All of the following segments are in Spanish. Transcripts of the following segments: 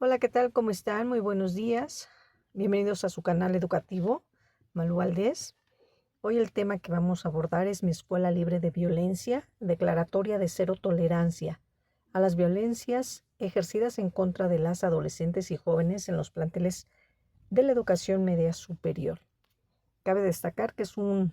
Hola, ¿qué tal? ¿Cómo están? Muy buenos días. Bienvenidos a su canal educativo, Malú Valdés. Hoy el tema que vamos a abordar es mi escuela libre de violencia, declaratoria de cero tolerancia a las violencias ejercidas en contra de las adolescentes y jóvenes en los planteles de la educación media superior. Cabe destacar que es un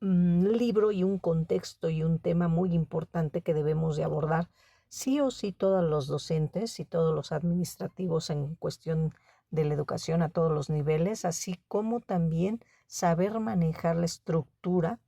libro y un contexto y un tema muy importante que debemos de abordar sí o sí todos los docentes y todos los administrativos en cuestión de la educación a todos los niveles, así como también saber manejar la estructura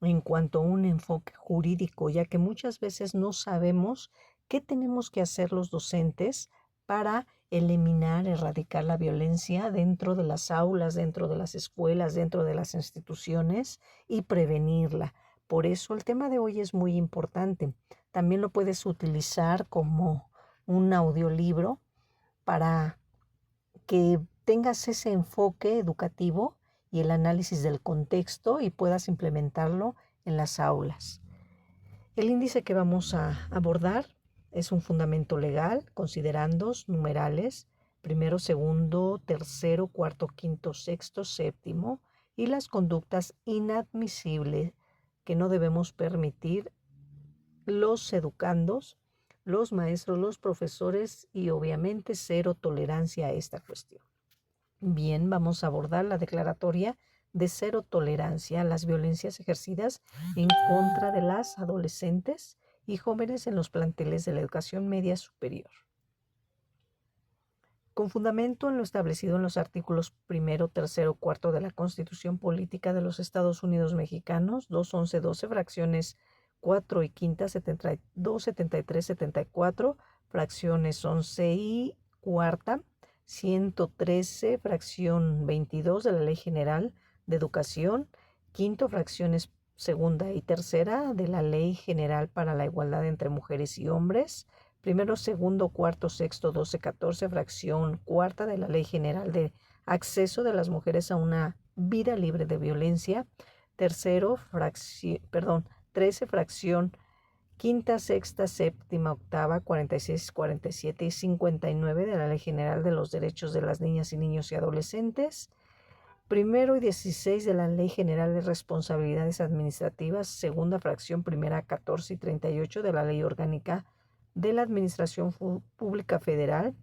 en cuanto a un enfoque jurídico, ya que muchas veces no sabemos qué tenemos que hacer los docentes para eliminar, erradicar la violencia dentro de las aulas, dentro de las escuelas, dentro de las instituciones y prevenirla. Por eso el tema de hoy es muy importante. También lo puedes utilizar como un audiolibro para que tengas ese enfoque educativo y el análisis del contexto y puedas implementarlo en las aulas. El índice que vamos a abordar es un fundamento legal, considerandos, numerales, primero, segundo, tercero, cuarto, quinto, sexto, séptimo, y las conductas inadmisibles que no debemos permitir los educandos, los maestros, los profesores y obviamente cero tolerancia a esta cuestión. Bien, vamos a abordar la declaratoria de cero tolerancia a las violencias ejercidas en contra de las adolescentes y jóvenes en los planteles de la educación media superior. Con fundamento en lo establecido en los artículos 1, 3, 4 de la Constitución Política de los Estados Unidos Mexicanos, 2, 11, 12, fracciones 4 y quinta, 72, 73, 74, fracciones 11 y cuarta, 113, fracción 22 de la Ley General de Educación, quinto, fracciones segunda y tercera de la Ley General para la Igualdad entre Mujeres y Hombres, primero, segundo, cuarto, sexto, 12, 14, fracción cuarta de la Ley General de Acceso de las Mujeres a una Vida Libre de Violencia, tercero, 13, fracción quinta, sexta, séptima, octava, 46, 47 y 59 de la Ley General de los Derechos de las Niñas y Niños y Adolescentes, primero y 16 de la Ley General de Responsabilidades Administrativas, segunda fracción primera, 14 y 38 de la Ley Orgánica de la Administración Pública Federal,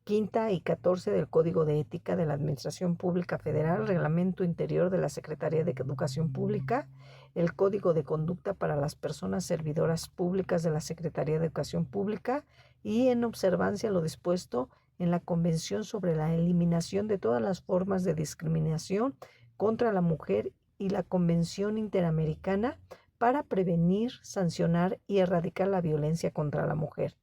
quinta y 14 del Código de Ética de la Administración Pública Federal, Reglamento Interior de la Secretaría de Educación Pública, el Código de Conducta para las Personas Servidoras Públicas de la Secretaría de Educación Pública y en observancia a lo dispuesto en la Convención sobre la Eliminación de todas las formas de discriminación contra la mujer y la Convención Interamericana para prevenir, sancionar y erradicar la violencia contra la mujer.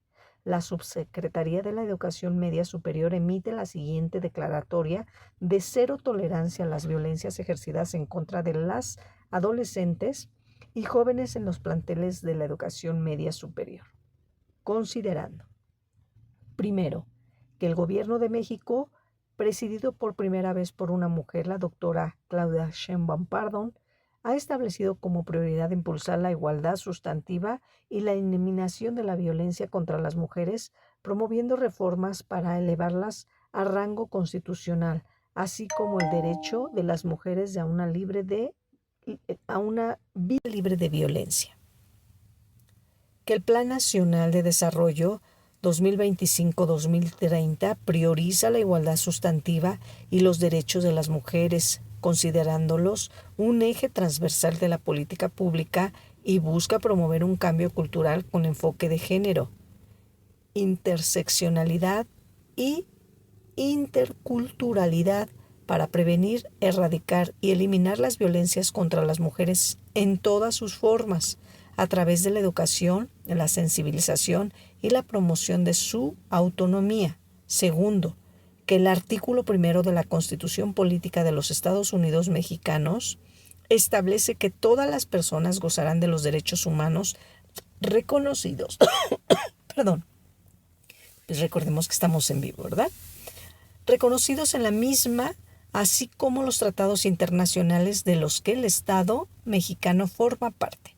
La Subsecretaría de la Educación Media Superior emite la siguiente declaratoria de cero tolerancia a las violencias ejercidas en contra de las adolescentes y jóvenes en los planteles de la educación media superior. Considerando, primero, que el Gobierno de México, presidido por primera vez por una mujer, la doctora Claudia Sheinbaum Pardo, ha establecido como prioridad impulsar la igualdad sustantiva y la eliminación de la violencia contra las mujeres, promoviendo reformas para elevarlas a rango constitucional, así como el derecho de las mujeres a una vida libre de violencia. Que el Plan Nacional de Desarrollo 2025-2030 prioriza la igualdad sustantiva y los derechos de las mujeres, considerándolos un eje transversal de la política pública y busca promover un cambio cultural con enfoque de género, interseccionalidad y interculturalidad para prevenir, erradicar y eliminar las violencias contra las mujeres en todas sus formas, a través de la educación, la sensibilización y la promoción de su autonomía. Segundo, que el artículo 1 de la Constitución Política de los Estados Unidos Mexicanos establece que todas las personas gozarán de los derechos humanos reconocidos. Perdón. Pues recordemos que estamos en vivo, ¿verdad? Reconocidos en la misma, así como los tratados internacionales de los que el Estado mexicano forma parte.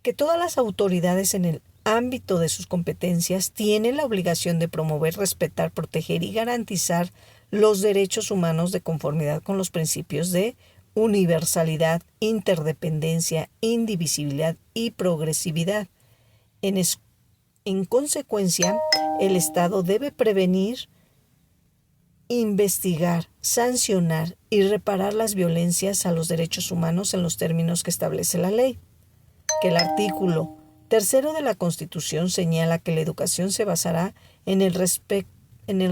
Que todas las autoridades en el ámbito de sus competencias, tiene la obligación de promover, respetar, proteger y garantizar los derechos humanos de conformidad con los principios de universalidad, interdependencia, indivisibilidad y progresividad. En consecuencia, el Estado debe prevenir, investigar, sancionar y reparar las violencias a los derechos humanos en los términos que establece la ley. Que el artículo 3 de la Constitución señala que la educación se basará en el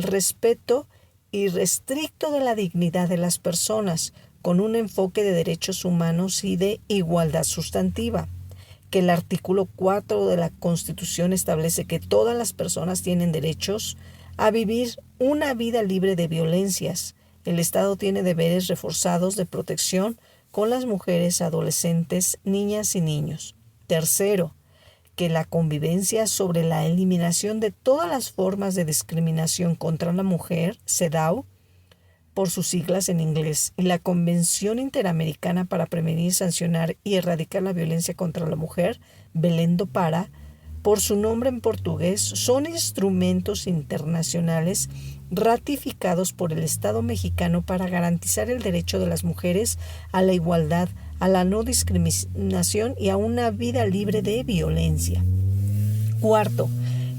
respeto irrestricto de la dignidad de las personas, con un enfoque de derechos humanos y de igualdad sustantiva. Que el artículo 4 de la Constitución establece que todas las personas tienen derechos a vivir una vida libre de violencias. El Estado tiene deberes reforzados de protección con las mujeres, adolescentes, niñas y niños. Tercero, que la convivencia sobre la eliminación de todas las formas de discriminación contra la mujer, CEDAW, por sus siglas en inglés, y la Convención Interamericana para Prevenir, Sancionar y Erradicar la Violencia contra la Mujer, Belém do Pará, por su nombre en portugués, son instrumentos internacionales ratificados por el Estado mexicano para garantizar el derecho de las mujeres a la igualdad, a la no discriminación y a una vida libre de violencia. Cuarto,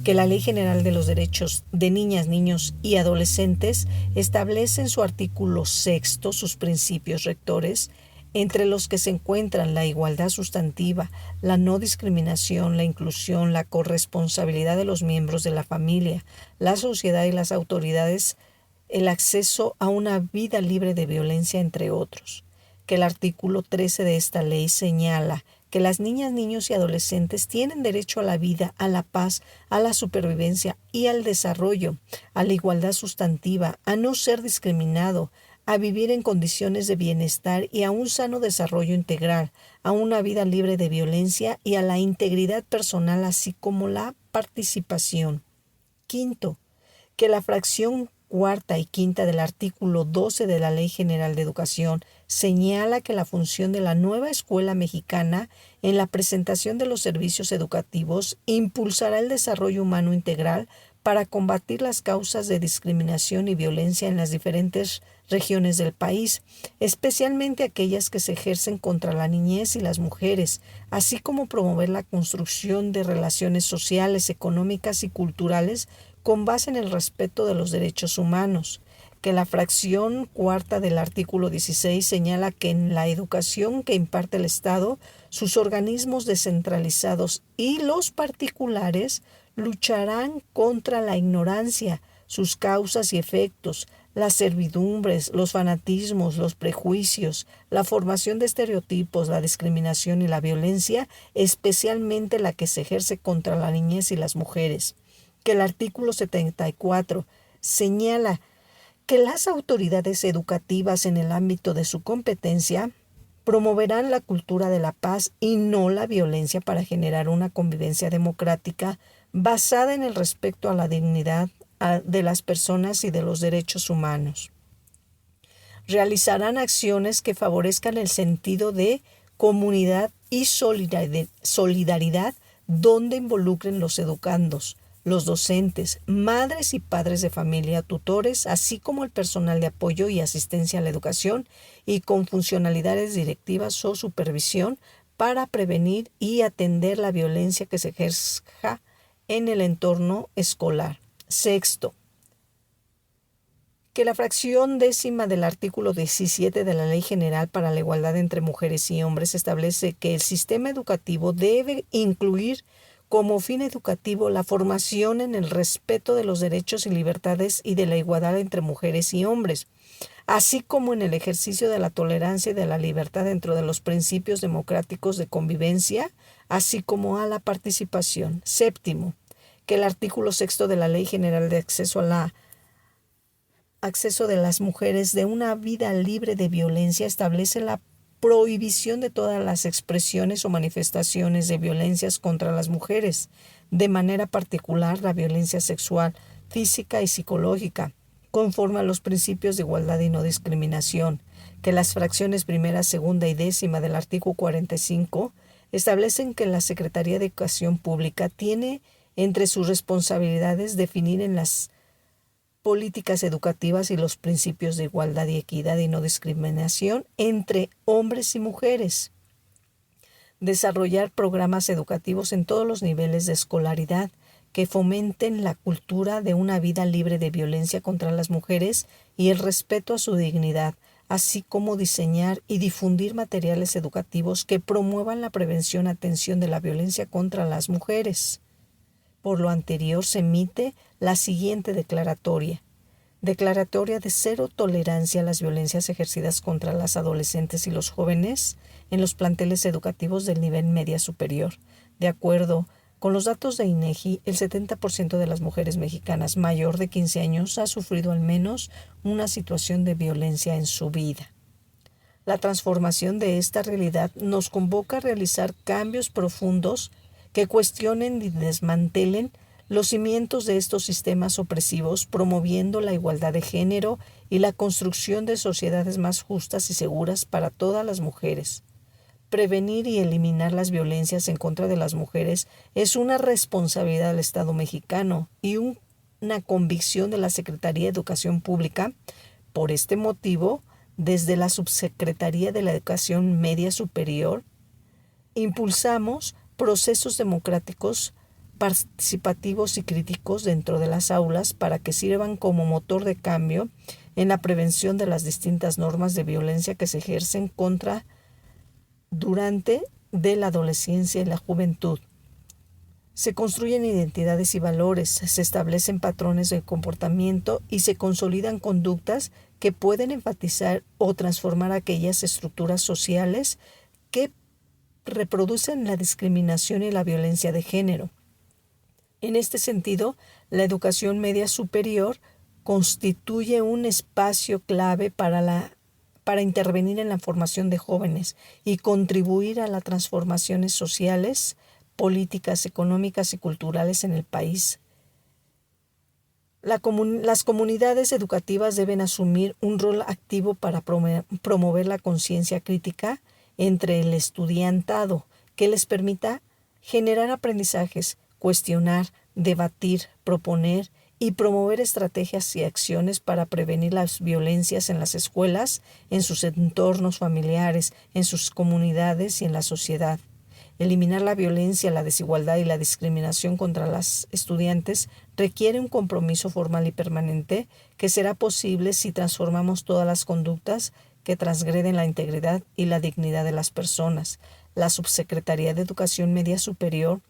que la Ley General de los Derechos de Niñas, Niños y Adolescentes establece en su artículo 6 sus principios rectores, entre los que se encuentran la igualdad sustantiva, la no discriminación, la inclusión, la corresponsabilidad de los miembros de la familia, la sociedad y las autoridades, el acceso a una vida libre de violencia, entre otros. Que el artículo 13 de esta ley señala que las niñas, niños y adolescentes tienen derecho a la vida, a la paz, a la supervivencia y al desarrollo, a la igualdad sustantiva, a no ser discriminado, a vivir en condiciones de bienestar y a un sano desarrollo integral, a una vida libre de violencia y a la integridad personal, así como la participación. Quinto, que la fracción cuarta y quinta del artículo 12 de la Ley General de Educación señala que la función de la nueva escuela mexicana en la presentación de los servicios educativos impulsará el desarrollo humano integral para combatir las causas de discriminación y violencia en las diferentes regiones del país, especialmente aquellas que se ejercen contra la niñez y las mujeres, así como promover la construcción de relaciones sociales, económicas y culturales con base en el respeto de los derechos humanos. Que la fracción cuarta del artículo 16 señala que en la educación que imparte el Estado, sus organismos descentralizados y los particulares lucharán contra la ignorancia, sus causas y efectos, las servidumbres, los fanatismos, los prejuicios, la formación de estereotipos, la discriminación y la violencia, especialmente la que se ejerce contra la niñez y las mujeres. Que el artículo 74 señala que las autoridades educativas en el ámbito de su competencia promoverán la cultura de la paz y no la violencia para generar una convivencia democrática basada en el respeto a la dignidad de las personas y de los derechos humanos. Realizarán acciones que favorezcan el sentido de comunidad y solidaridad donde involucren los educandos, los docentes, madres y padres de familia, tutores, así como el personal de apoyo y asistencia a la educación y con funcionalidades directivas o supervisión para prevenir y atender la violencia que se ejerza en el entorno escolar. Sexto, que la fracción décima del artículo 17 de la Ley General para la Igualdad entre Mujeres y Hombres establece que el sistema educativo debe incluir como fin educativo la formación en el respeto de los derechos y libertades y de la igualdad entre mujeres y hombres, así como en el ejercicio de la tolerancia y de la libertad dentro de los principios democráticos de convivencia, así como a la participación. Séptimo, que el artículo 6 de la Ley General de Acceso de las Mujeres de una vida libre de violencia establece la prohibición de todas las expresiones o manifestaciones de violencias contra las mujeres, de manera particular la violencia sexual, física y psicológica, conforme a los principios de igualdad y no discriminación, que las fracciones primera, segunda y décima del artículo 45 establecen que la Secretaría de Educación Pública tiene entre sus responsabilidades definir en las políticas educativas y los principios de igualdad y equidad y no discriminación entre hombres y mujeres, desarrollar programas educativos en todos los niveles de escolaridad que fomenten la cultura de una vida libre de violencia contra las mujeres y el respeto a su dignidad, así como diseñar y difundir materiales educativos que promuevan la prevención y atención de la violencia contra las mujeres. Por lo anterior se emite la siguiente declaratoria. Declaratoria de cero tolerancia a las violencias ejercidas contra las adolescentes y los jóvenes en los planteles educativos del nivel media superior. De acuerdo con los datos de INEGI, el 70% de las mujeres mexicanas mayor de 15 años ha sufrido al menos una situación de violencia en su vida. La transformación de esta realidad nos convoca a realizar cambios profundos que cuestionen y desmantelen los cimientos de estos sistemas opresivos, promoviendo la igualdad de género y la construcción de sociedades más justas y seguras para todas las mujeres. Prevenir y eliminar las violencias en contra de las mujeres es una responsabilidad del Estado mexicano y una convicción de la Secretaría de Educación Pública. Por este motivo, desde la Subsecretaría de la Educación Media Superior, impulsamos procesos democráticos, participativos y críticos dentro de las aulas para que sirvan como motor de cambio en la prevención de las distintas normas de violencia que se ejercen durante de la adolescencia y la juventud. Se construyen identidades y valores, se establecen patrones de comportamiento y se consolidan conductas que pueden enfatizar o transformar aquellas estructuras sociales que reproducen la discriminación y la violencia de género. En este sentido, la educación media superior constituye un espacio clave para intervenir en la formación de jóvenes y contribuir a las transformaciones sociales, políticas, económicas y culturales en el país. Las comunidades educativas deben asumir un rol activo para promover la conciencia crítica entre el estudiantado, que les permita generar aprendizajes, cuestionar, debatir, proponer y promover estrategias y acciones para prevenir las violencias en las escuelas, en sus entornos familiares, en sus comunidades y en la sociedad. Eliminar la violencia, la desigualdad y la discriminación contra las estudiantes requiere un compromiso formal y permanente que será posible si transformamos todas las conductas que transgreden la integridad y la dignidad de las personas. La Subsecretaría de Educación Media Superior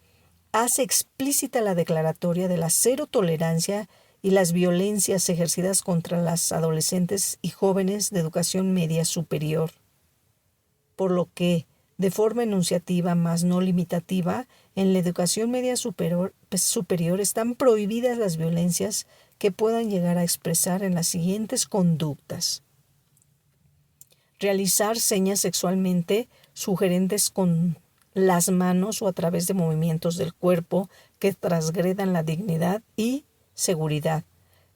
hace explícita la declaratoria de la cero tolerancia y las violencias ejercidas contra las adolescentes y jóvenes de educación media superior, por lo que, de forma enunciativa más no limitativa, en la educación media superior están prohibidas las violencias que puedan llegar a expresar en las siguientes conductas: realizar señas sexualmente sugerentes con las manos o a través de movimientos del cuerpo que transgredan la dignidad y seguridad,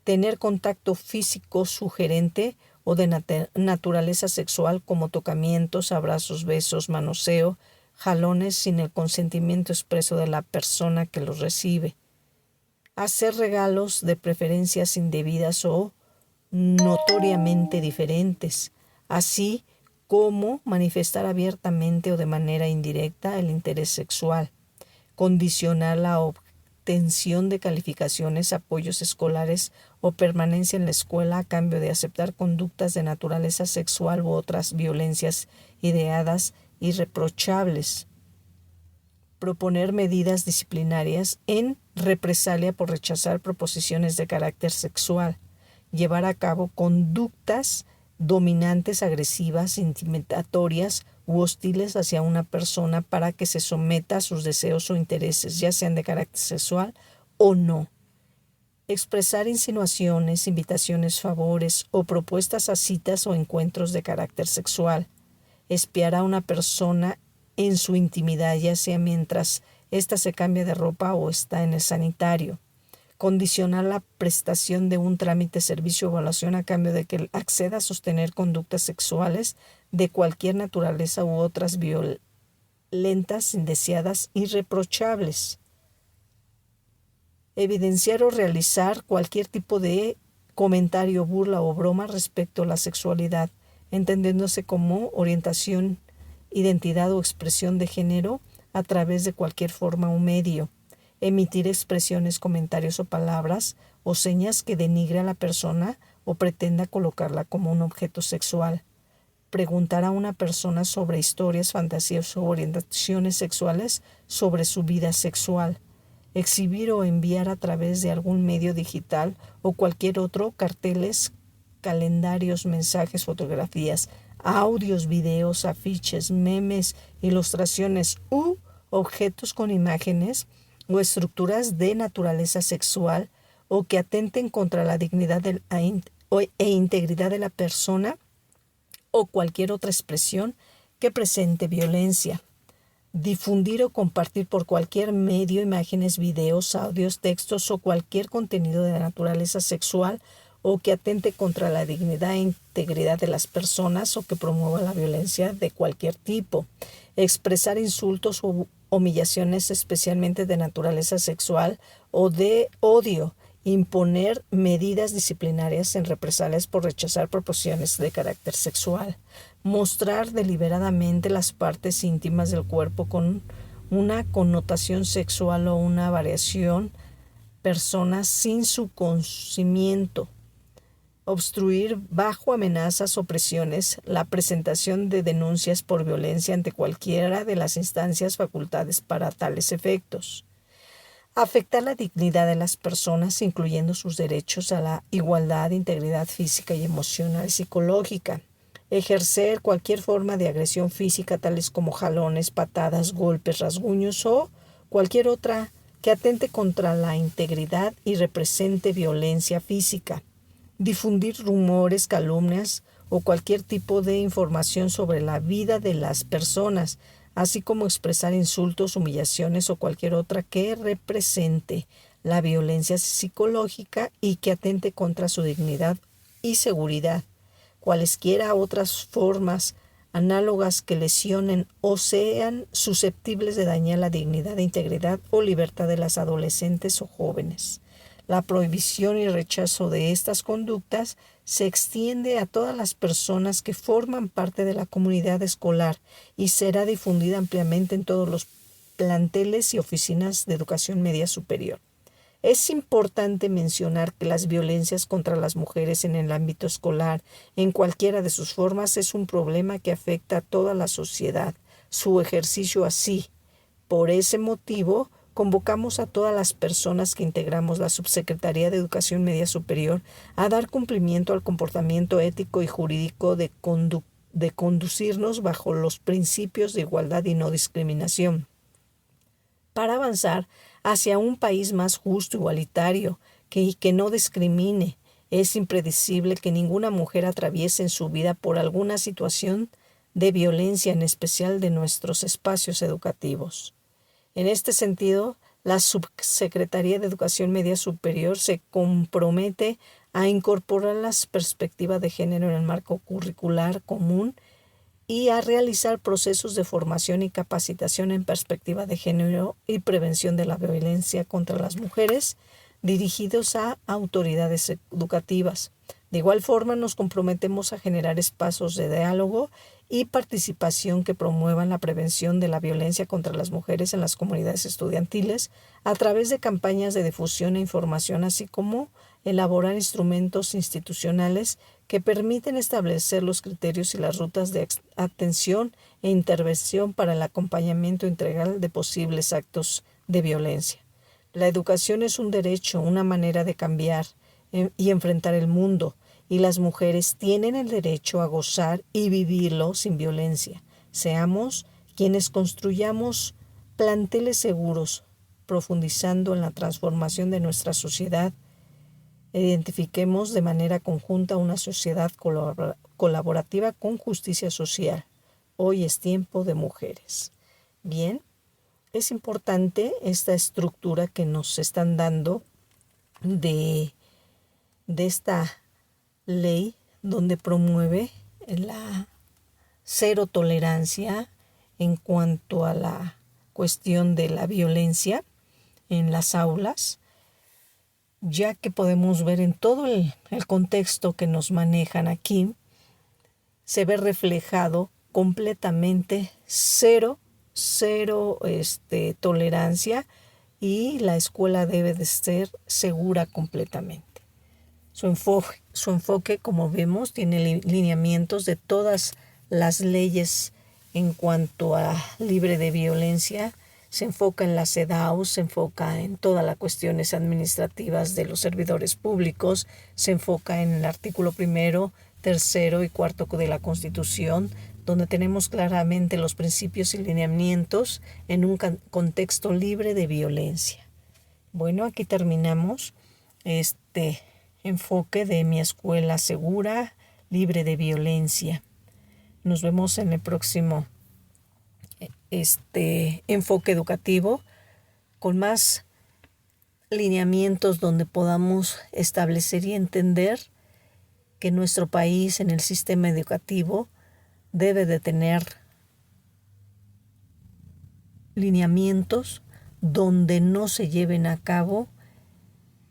tener contacto físico sugerente o de naturaleza sexual como tocamientos, abrazos, besos, manoseo, jalones sin el consentimiento expreso de la persona que los recibe, hacer regalos de preferencias indebidas o notoriamente diferentes, así como manifestar abiertamente o de manera indirecta el interés sexual, condicionar la obtención de calificaciones, apoyos escolares o permanencia en la escuela a cambio de aceptar conductas de naturaleza sexual u otras violencias ideadas y reprochables, proponer medidas disciplinarias en represalia por rechazar proposiciones de carácter sexual, llevar a cabo conductas dominantes, agresivas, intimidatorias u hostiles hacia una persona para que se someta a sus deseos o intereses, ya sean de carácter sexual o no. Expresar insinuaciones, invitaciones, favores o propuestas a citas o encuentros de carácter sexual. Espiar a una persona en su intimidad, ya sea mientras ésta se cambia de ropa o está en el sanitario. Condicionar la prestación de un trámite, servicio o evaluación a cambio de que acceda a sostener conductas sexuales de cualquier naturaleza u otras violentas, indeseadas, irreprochables. Evidenciar o realizar cualquier tipo de comentario, burla o broma respecto a la sexualidad, entendiéndose como orientación, identidad o expresión de género a través de cualquier forma o medio. Emitir expresiones, comentarios o palabras o señas que denigre a la persona o pretenda colocarla como un objeto sexual. Preguntar a una persona sobre historias, fantasías o orientaciones sexuales sobre su vida sexual. Exhibir o enviar a través de algún medio digital o cualquier otro carteles, calendarios, mensajes, fotografías, audios, videos, afiches, memes, ilustraciones u objetos con imágenes o estructuras de naturaleza sexual o que atenten contra la dignidad e integridad de la persona o cualquier otra expresión que presente violencia. Difundir o compartir por cualquier medio imágenes, videos, audios, textos o cualquier contenido de naturaleza sexual o que atente contra la dignidad e integridad de las personas o que promueva la violencia de cualquier tipo. Expresar insultos o humillaciones especialmente de naturaleza sexual o de odio. Imponer medidas disciplinarias en represalias por rechazar proposiciones de carácter sexual. Mostrar deliberadamente las partes íntimas del cuerpo con una connotación sexual o una variación, personas sin su conocimiento. Obstruir bajo amenazas o presiones la presentación de denuncias por violencia ante cualquiera de las instancias facultadas para tales efectos. Afectar la dignidad de las personas, incluyendo sus derechos a la igualdad, integridad física y emocional y psicológica. Ejercer cualquier forma de agresión física, tales como jalones, patadas, golpes, rasguños o cualquier otra que atente contra la integridad y represente violencia física. Difundir rumores, calumnias o cualquier tipo de información sobre la vida de las personas, así como expresar insultos, humillaciones o cualquier otra que represente la violencia psicológica y que atente contra su dignidad y seguridad. Cualesquiera otras formas análogas que lesionen o sean susceptibles de dañar la dignidad, integridad o libertad de las adolescentes o jóvenes. La prohibición y rechazo de estas conductas se extiende a todas las personas que forman parte de la comunidad escolar y será difundida ampliamente en todos los planteles y oficinas de educación media superior. Es importante mencionar que las violencias contra las mujeres en el ámbito escolar, en cualquiera de sus formas, es un problema que afecta a toda la sociedad, su ejercicio así. Por ese motivo, convocamos a todas las personas que integramos la Subsecretaría de Educación Media Superior a dar cumplimiento al comportamiento ético y jurídico de conducirnos bajo los principios de igualdad y no discriminación, para avanzar hacia un país más justo, igualitario, que no discrimine. Es impredecible que ninguna mujer atraviese en su vida por alguna situación de violencia, en especial de nuestros espacios educativos. En este sentido, la Subsecretaría de Educación Media Superior se compromete a incorporar las perspectivas de género en el marco curricular común y a realizar procesos de formación y capacitación en perspectiva de género y prevención de la violencia contra las mujeres dirigidos a autoridades educativas. De igual forma, nos comprometemos a generar espacios de diálogo y participación que promuevan la prevención de la violencia contra las mujeres en las comunidades estudiantiles a través de campañas de difusión e información, así como elaborar instrumentos institucionales que permiten establecer los criterios y las rutas de atención e intervención para el acompañamiento integral de posibles actos de violencia. La educación es un derecho, una manera de cambiar y enfrentar el mundo, y las mujeres tienen el derecho a gozar y vivirlo sin violencia. Seamos quienes construyamos planteles seguros, profundizando en la transformación de nuestra sociedad. Identifiquemos de manera conjunta una sociedad colaborativa con justicia social. Hoy es tiempo de mujeres. Bien, es importante esta estructura que nos están dando de esta ley donde promueve la cero tolerancia en cuanto a la cuestión de la violencia en las aulas, ya que podemos ver en todo el contexto que nos manejan aquí, se ve reflejado completamente cero tolerancia, y la escuela debe de ser segura completamente. Su enfoque, como vemos, tiene lineamientos de todas las leyes en cuanto a libre de violencia. Se enfoca en la CEDAW, se enfoca en todas las cuestiones administrativas de los servidores públicos, se enfoca en el artículo 1, 3 y 4 de la Constitución, donde tenemos claramente los principios y lineamientos en un contexto libre de violencia. Bueno, aquí terminamos este enfoque de mi escuela segura, libre de violencia. Nos vemos en el próximo enfoque educativo con más lineamientos donde podamos establecer y entender que nuestro país en el sistema educativo debe de tener lineamientos donde no se lleven a cabo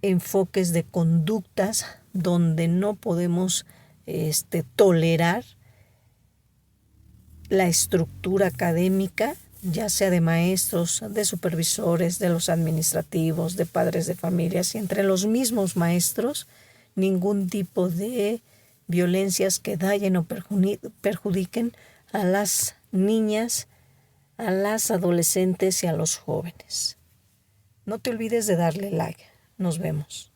enfoques de conductas, donde no podemos tolerar la estructura académica, ya sea de maestros, de supervisores, de los administrativos, de padres de familias, y entre los mismos maestros, ningún tipo de violencias que dañen o perjudiquen a las niñas, a las adolescentes y a los jóvenes. No te olvides de darle like. Nos vemos.